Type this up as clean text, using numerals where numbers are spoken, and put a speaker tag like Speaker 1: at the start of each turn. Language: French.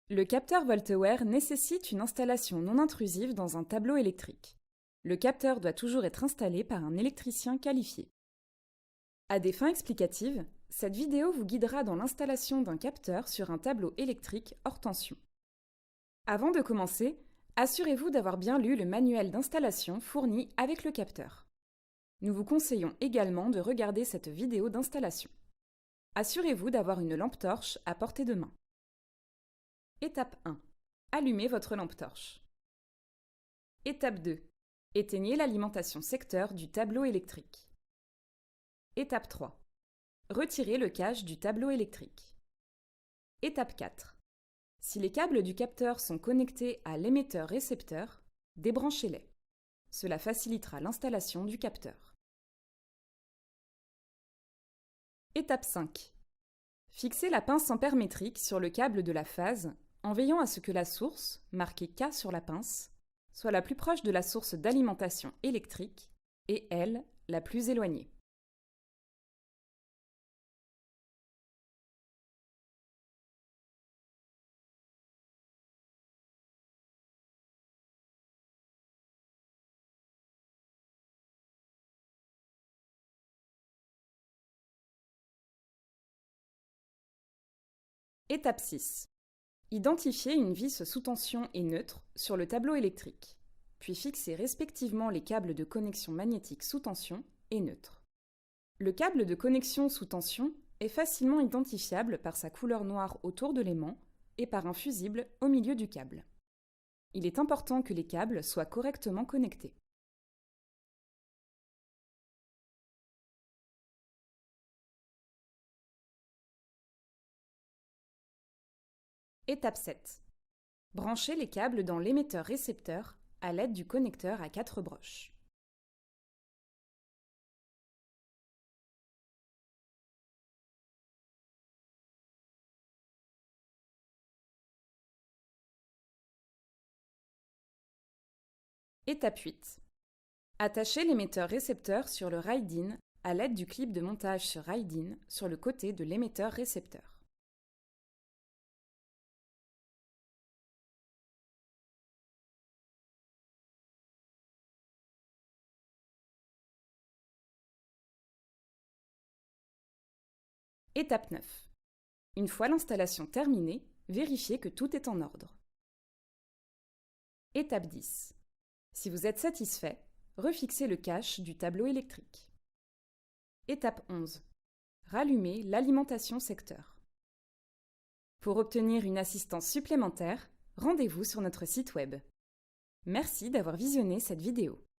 Speaker 1: Le capteur Volteware nécessite une installation non intrusive dans un tableau électrique. Le capteur doit toujours être installé par un électricien qualifié. À des fins explicatives, cette vidéo vous guidera dans l'installation d'un capteur sur un tableau électrique hors tension. Avant de commencer, assurez-vous d'avoir bien lu le manuel d'installation fourni avec le capteur. Nous vous conseillons également de regarder cette vidéo d'installation. Assurez-vous d'avoir une lampe torche à portée de main. Étape 1. Allumez votre lampe torche. Étape 2. Éteignez l'alimentation secteur du tableau électrique. Étape 3. Retirez le cache du tableau électrique. Étape 4. Si les câbles du capteur sont connectés à l'émetteur-récepteur, débranchez-les. Cela facilitera l'installation du capteur. Étape 5. Fixez la pince ampère-métrique sur le câble de la phase en veillant à ce que la source, marquée K sur la pince, soit la plus proche de la source d'alimentation électrique et elle, la plus éloignée. Étape 6. Identifiez une vis sous tension et neutre sur le tableau électrique, puis fixez respectivement les câbles de connexion magnétique sous tension et neutre. Le câble de connexion sous tension est facilement identifiable par sa couleur noire autour de l'aimant et par un fusible au milieu du câble. Il est important que les câbles soient correctement connectés. Étape 7. Branchez les câbles dans l'émetteur-récepteur à l'aide du connecteur à 4 broches. Étape 8. Attachez l'émetteur-récepteur sur le RIDE-IN à l'aide du clip de montage sur RIDE-IN sur le côté de l'émetteur-récepteur. Étape 9. Une fois l'installation terminée, vérifiez que tout est en ordre. Étape 10. Si vous êtes satisfait, refixez le cache du tableau électrique. Étape 11. Rallumez l'alimentation secteur. Pour obtenir une assistance supplémentaire, rendez-vous sur notre site web. Merci d'avoir visionné cette vidéo.